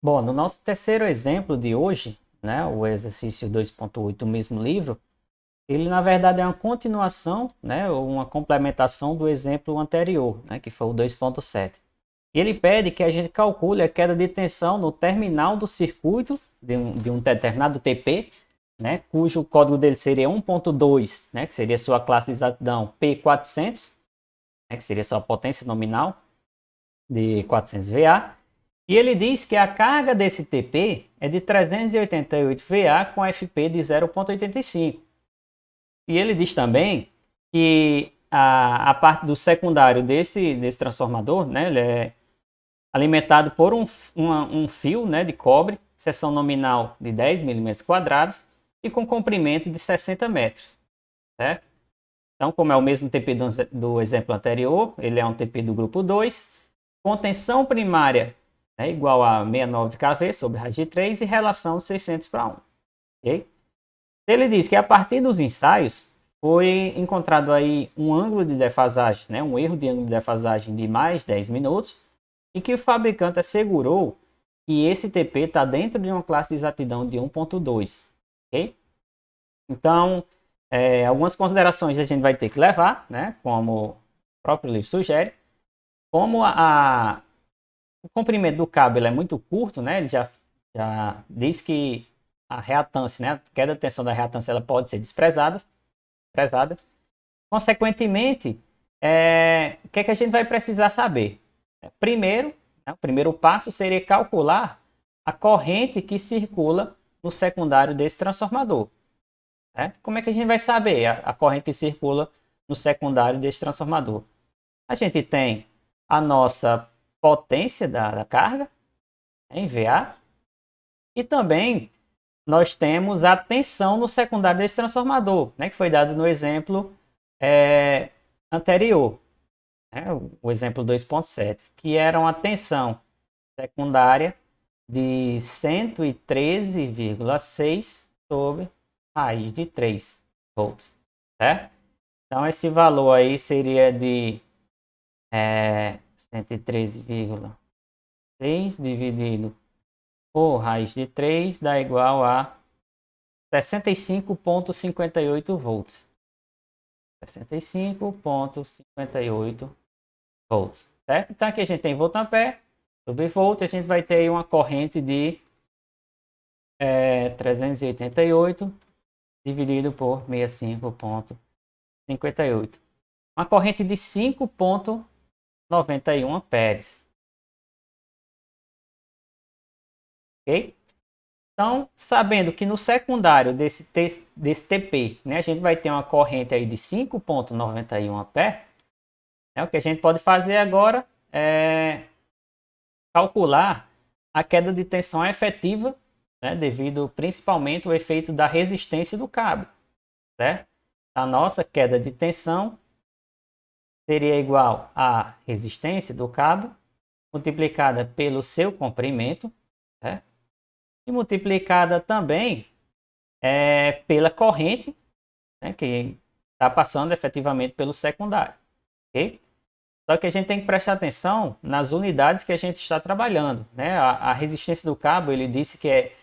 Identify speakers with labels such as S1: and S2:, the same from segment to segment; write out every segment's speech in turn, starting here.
S1: Bom, no nosso terceiro exemplo de hoje, né, o exercício 2.8 do mesmo livro, ele na verdade é uma continuação, né, ou uma complementação do exemplo anterior, né, que foi o 2.7. E ele pede que a gente calcule a queda de tensão no terminal do circuito de um determinado TP, né, cujo código dele seria 1.2, né, que seria sua classe de exatidão P400, né, que seria sua potência nominal de 400 VA. E ele diz que a carga desse TP é de 388 VA com FP de 0,85. E ele diz também que a parte do secundário desse transformador, né, ele é alimentado por um fio, né, de cobre, seção nominal de 10 milímetros quadrados e com comprimento de 60 metros. Certo? Então, como é o mesmo TP do exemplo anterior, ele é um TP do grupo 2, com tensão primária igual a 69 kV sobre raiz de 3 e relação 600 para 1. Okay? Ele diz que a partir dos ensaios foi encontrado aí um ângulo de defasagem, né, um erro de ângulo de defasagem de mais 10 minutos, e que o fabricante assegurou que esse TP está dentro de uma classe de exatidão de 1.2. Okay? Então, algumas considerações a gente vai ter que levar, né, como o próprio livro sugere, como o comprimento do cabo ele é muito curto, né, ele já diz que a reatância, né, a queda de tensão da reatância ela pode ser desprezada. Consequentemente, o que é que a gente vai precisar saber? Primeiro, né, o primeiro passo seria calcular a corrente que circula no secundário desse transformador. Né? Como é que a gente vai saber a corrente que circula no secundário desse transformador? A gente tem a nossa potência da carga, em VA, e também nós temos a tensão no secundário desse transformador, né, que foi dado no exemplo anterior, né, o exemplo 2.7, que era uma tensão secundária de 113,6 sobre raiz de 3 volts, certo? Então esse valor aí seria de 113,6 dividido por raiz de 3 dá igual a 65,58 volts. 65,58 volts, certo? Então aqui a gente tem volt-ampere sobre volt, a gente vai ter aí uma corrente de 388 dividido por 65,58. Uma corrente de 5,91 amperes. Ok? Então, sabendo que no secundário desse TP, né, a gente vai ter uma corrente aí de 5,91 amperes, né, o que a gente pode fazer agora é calcular a queda de tensão efetiva, né, devido principalmente ao efeito da resistência do cabo, certo? A nossa queda de tensão seria igual à resistência do cabo multiplicada pelo seu comprimento, certo? E multiplicada também pela corrente, né, que está passando efetivamente pelo secundário. Okay? Só que a gente tem que prestar atenção nas unidades que a gente está trabalhando. Né? A resistência do cabo, ele disse que é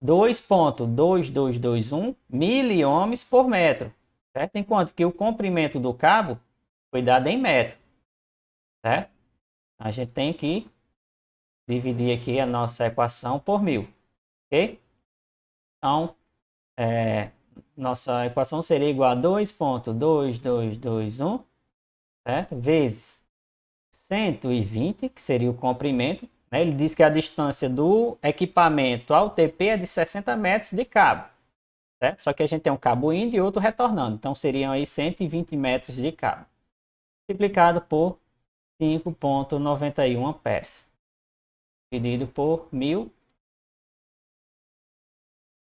S1: 2,2221 miliohms por metro, certo? Enquanto que o comprimento do cabo foi dado em metro, certo? A gente tem que dividir aqui a nossa equação por 1000, ok? Então, nossa equação seria igual a 2,2221, certo? Vezes 120, que seria o comprimento. Né? Ele diz que a distância do equipamento ao TP é de 60 metros de cabo. Certo? Só que a gente tem um cabo indo e outro retornando. Então seriam aí 120 metros de cabo. Multiplicado por 5,91 amperes. Dividido por 1000.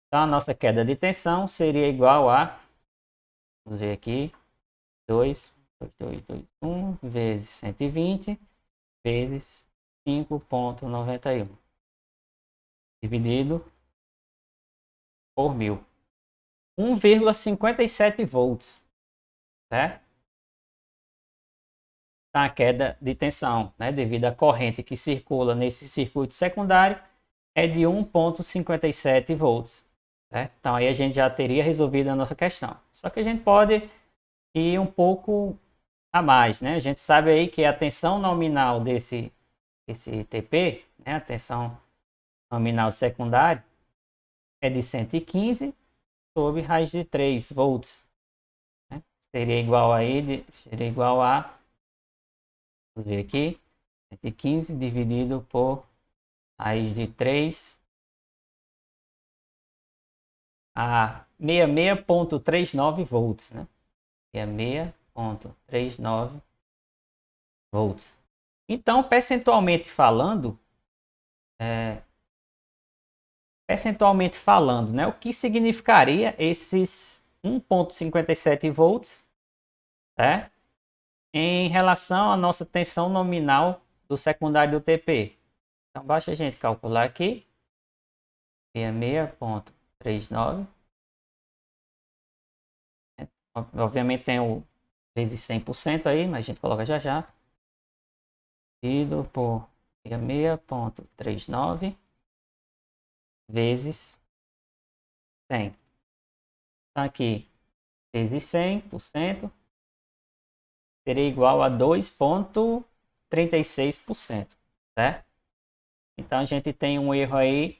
S1: Então a nossa queda de tensão seria igual a, vamos ver aqui, 2,2221 vezes 120 vezes 5,91 dividido por 1000. 1,57 volts, certo? A queda de tensão, né, devido à corrente que circula nesse circuito secundário, é de 1,57 volts. Certo? Então aí a gente já teria resolvido a nossa questão. Só que a gente pode ir um pouco a mais, né? A gente sabe aí que a tensão nominal desse TP, né? A tensão nominal secundária é de 115 sobre raiz de 3 volts. Né? Seria igual a, vamos ver aqui, 115 dividido por raiz de 3 a 66,39 volts, né? Que é 6,39 volts. Então, percentualmente falando, né, o que significaria esses 1,57 volts, certo? Em relação à nossa tensão nominal do secundário do TP. Então, basta a gente calcular aqui, 66,39. Obviamente tem o vezes 100% aí, mas a gente coloca já já. Dividido por 66,39 vezes 100. Então aqui, vezes 100%, seria igual a 2,36%, certo? Então a gente tem um erro aí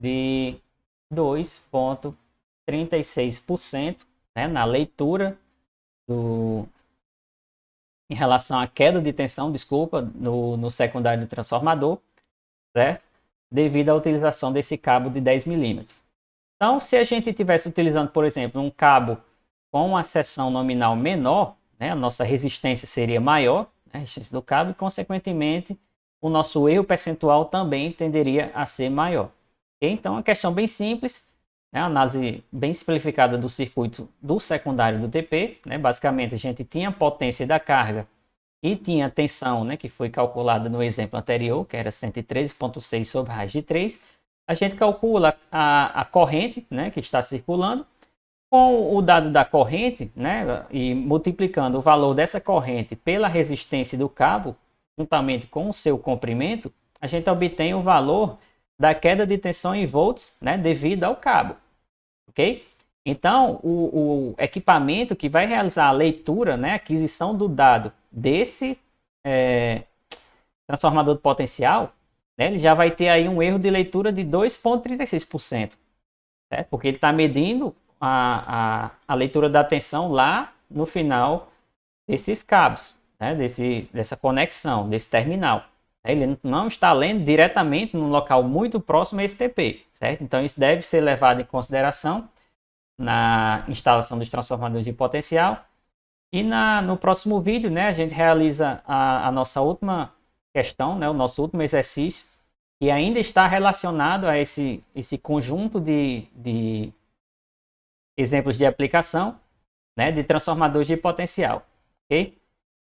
S1: de 2,36%, né, na leitura em relação à queda de tensão, desculpa, no secundário do transformador, certo? Devido à utilização desse cabo de 10 milímetros. Então, se a gente estivesse utilizando, por exemplo, um cabo com uma seção nominal menor, né, a nossa resistência seria maior, né, a resistência do cabo, e, consequentemente, o nosso erro percentual também tenderia a ser maior. Okay? Então, é uma questão bem simples, né, uma análise bem simplificada do circuito do secundário do TP. Né, basicamente, a gente tinha a potência da carga e tinha a tensão, né, que foi calculada no exemplo anterior, que era 113,6 sobre raiz de 3. A gente calcula a corrente, né, que está circulando, com o dado da corrente, né, e multiplicando o valor dessa corrente pela resistência do cabo, juntamente com o seu comprimento, a gente obtém o valor da queda de tensão em volts, né, devido ao cabo. Ok? Então, o equipamento que vai realizar a leitura, né, a aquisição do dado desse transformador de potencial, né, ele já vai ter aí um erro de leitura de 2,36%, certo? Porque ele está medindo a leitura da tensão lá no final desses cabos, né, dessa conexão, desse terminal. Ele não está lendo diretamente num local muito próximo a esse TP, certo? Então, isso deve ser levado em consideração na instalação dos transformadores de potencial. E no próximo vídeo, né, a gente realiza a nossa última questão, né, o nosso último exercício, que ainda está relacionado a esse conjunto de exemplos de aplicação, né, de transformadores de potencial. Ok?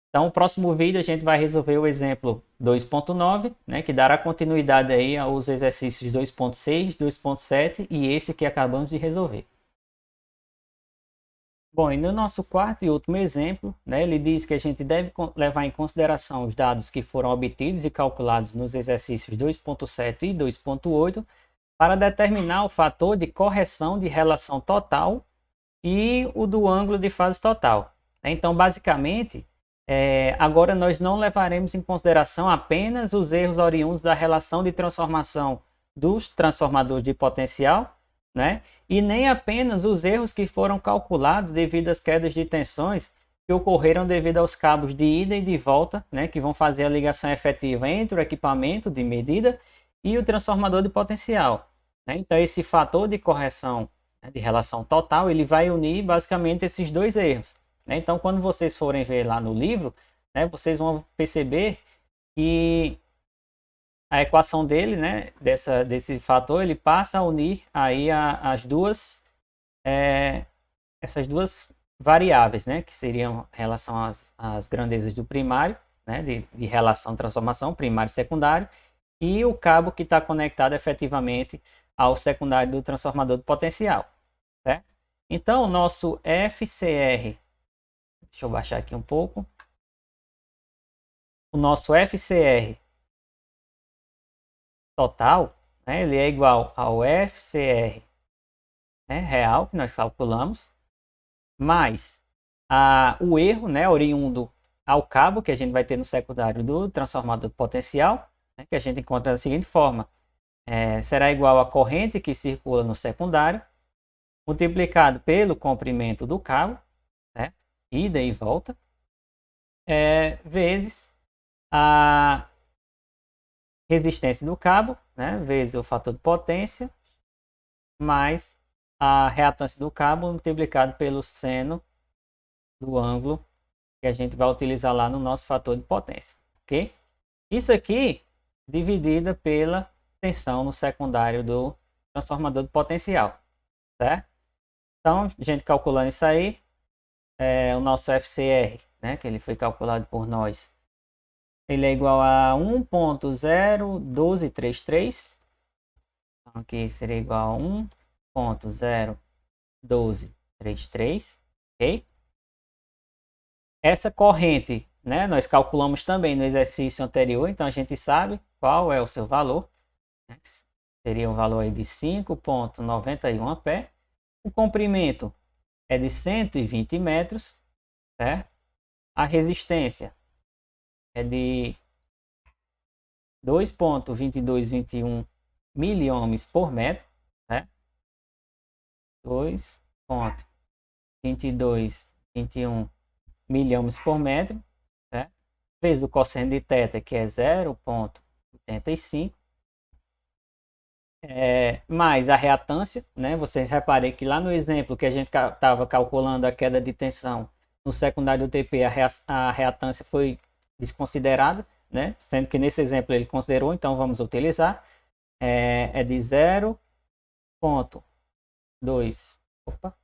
S1: Então, no próximo vídeo a gente vai resolver o exemplo 2.9, né, que dará continuidade aí aos exercícios 2.6, 2.7 e esse que acabamos de resolver. Bom, e no nosso quarto e último exemplo, né, ele diz que a gente deve levar em consideração os dados que foram obtidos e calculados nos exercícios 2.7 e 2.8 para determinar o fator de correção de relação total e o do ângulo de fase total. Então, basicamente, agora nós não levaremos em consideração apenas os erros oriundos da relação de transformação dos transformadores de potencial, né? E nem apenas os erros que foram calculados devido às quedas de tensões que ocorreram devido aos cabos de ida e de volta, né? Que vão fazer a ligação efetiva entre o equipamento de medida e o transformador de potencial. Né? Então, esse fator de correção, né, de relação total, ele vai unir basicamente esses dois erros. Né? Então, quando vocês forem ver lá no livro, né, vocês vão perceber que a equação dele, né, desse fator, ele passa a unir aí essas duas variáveis, né, que seriam em relação às grandezas do primário, né, de relação de transformação primário e secundário, e o cabo que está conectado efetivamente ao secundário do transformador de potencial. Certo? Então, o nosso FCR, deixa eu baixar aqui um pouco, o nosso FCR total, né, ele é igual ao FCR, né, real, que nós calculamos, mais o erro, né, oriundo ao cabo, que a gente vai ter no secundário do transformador potencial, né, que a gente encontra da seguinte forma. Será igual à corrente que circula no secundário, multiplicado pelo comprimento do cabo, certo? Ida e volta, vezes a resistência do cabo, né, vezes o fator de potência, mais a reatância do cabo multiplicado pelo seno do ângulo que a gente vai utilizar lá no nosso fator de potência, ok? Isso aqui dividida pela tensão no secundário do transformador de potencial, certo? Então, a gente calculando isso aí, o nosso FCR, né, que ele foi calculado por nós, ele é igual a 1.01233. Então, aqui seria igual a 1.01233, ok? Essa corrente, né, nós calculamos também no exercício anterior, então a gente sabe qual é o seu valor, né? Seria um valor aí de 5,91 A. O comprimento é de 120 metros, certo? A resistência é de 2,2221 miliohms por metro, né? 2,2221 miliohms por metro, né? Vezes o cosseno de θ, que é 0,85, mais a reatância, né? Vocês reparem que lá no exemplo que a gente estava calculando a queda de tensão no secundário do TP, a reatância foi desconsiderada, né? Sendo que nesse exemplo ele considerou, então vamos utilizar. É de 0,2, opa,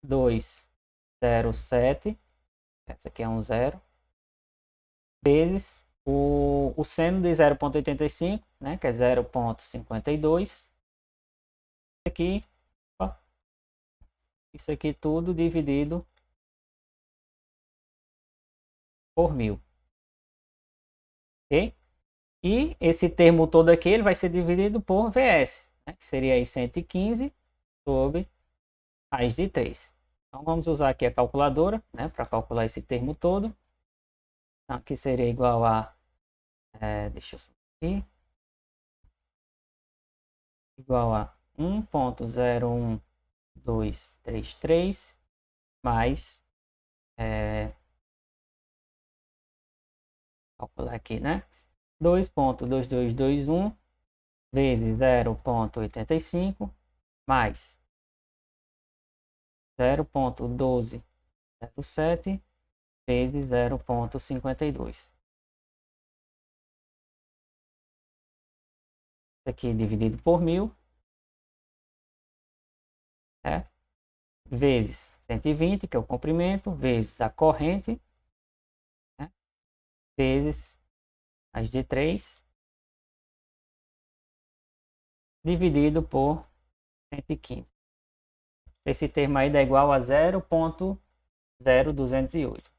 S1: 207, essa aqui é um zero, vezes o seno de 0,85, né, que é 0,52. Aqui, ó, isso aqui tudo dividido por 1000, ok? E esse termo todo aqui ele vai ser dividido por VS, né, que seria aí 115 sobre raiz de 3. Então vamos usar aqui a calculadora, né, para calcular esse termo todo. Então, aqui seria igual a, deixa eu aqui, igual a 1.01233 mais, calcular aqui, né? 2,2221 vezes 0,85 mais 0,1207 vezes 0,52. Isso aqui dividido por 1000, certo? Vezes 120, que é o comprimento, vezes a corrente, né? Vezes as de 3, dividido por 115. Esse termo aí dá igual a 0,0208.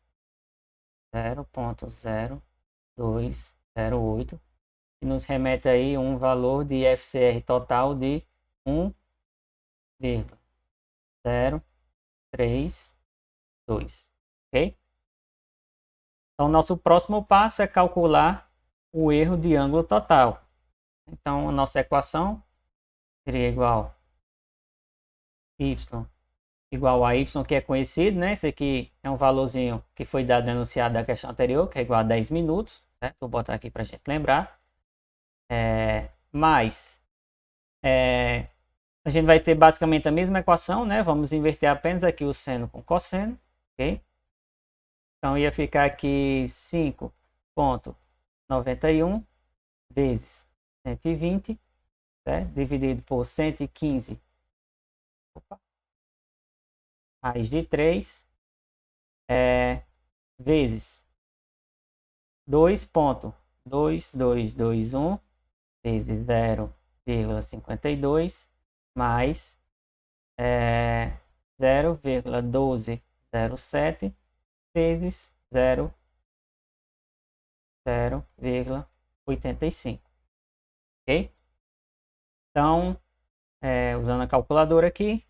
S1: 0,0208, que nos remete aí um valor de FCR total de 1,032, ok? Então, nosso próximo passo é calcular o erro de ângulo total. Então, a nossa equação seria igual y igual a y, que é conhecido, né? Esse aqui é um valorzinho que foi dado enunciado da questão anterior, que é igual a 10 minutos, certo? Vou botar aqui para a gente lembrar. Mais, a gente vai ter basicamente a mesma equação, né? Vamos inverter apenas aqui o seno com cosseno, ok? Então, ia ficar aqui 5,91 vezes 120, certo? Dividido por 115, raiz de 3, vezes 2,2221 vezes 0,52 mais 0,1207 vezes 0,85. ok? Então, usando a calculadora aqui,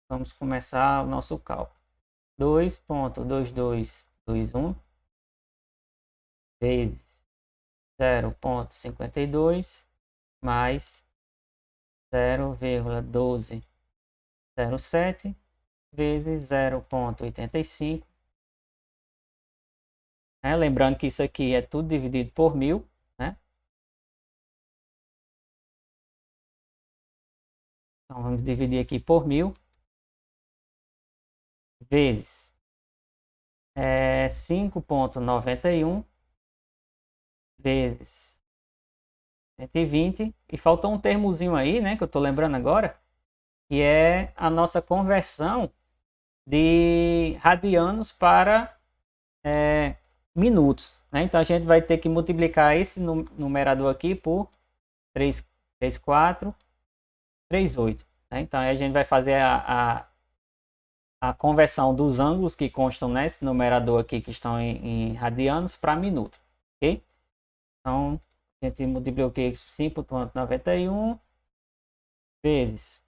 S1: vamos começar o nosso cálculo. 2,2221 vezes 0,52 mais 0,1207 vezes 0,85. Lembrando que isso aqui é tudo dividido por 1000, né? Então vamos dividir aqui por 1000 vezes 5,91 vezes 120. E faltou um termozinho aí, né, que eu estou lembrando agora, que é a nossa conversão de radianos para minutos, né? Então a gente vai ter que multiplicar esse numerador aqui por 3,438, né? Então a gente vai fazer a conversão dos ângulos que constam nesse numerador aqui, que estão em radianos, para minuto, ok? Então a gente multiplica aqui 5,91 vezes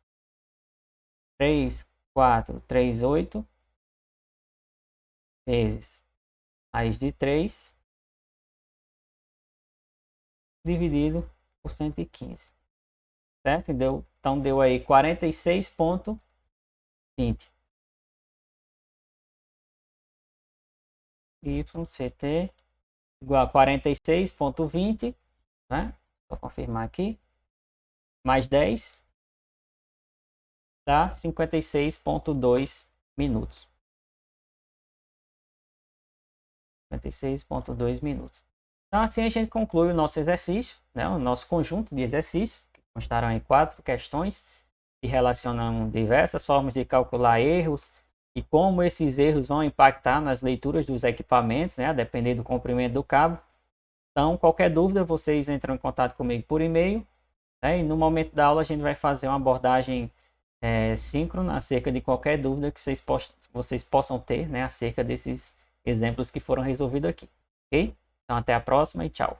S1: 3,438 vezes raiz de 3 dividido por 115, certo? Então deu aí 46,20. YCT igual a 46,20, né? Vou confirmar aqui. Mais 10 dá 56,2 minutos. 56,2 minutos. Então assim a gente conclui o nosso exercício, né? O nosso conjunto de exercícios, que constarão em 4 questões que relacionam diversas formas de calcular erros e como esses erros vão impactar nas leituras dos equipamentos, né? A depender do comprimento do cabo. Então, qualquer dúvida, vocês entram em contato comigo por e-mail, né? E no momento da aula a gente vai fazer uma abordagem síncrona acerca de qualquer dúvida que vocês possam ter, né? Acerca desses exemplos que foram resolvidos aqui, ok? Então, até a próxima e tchau.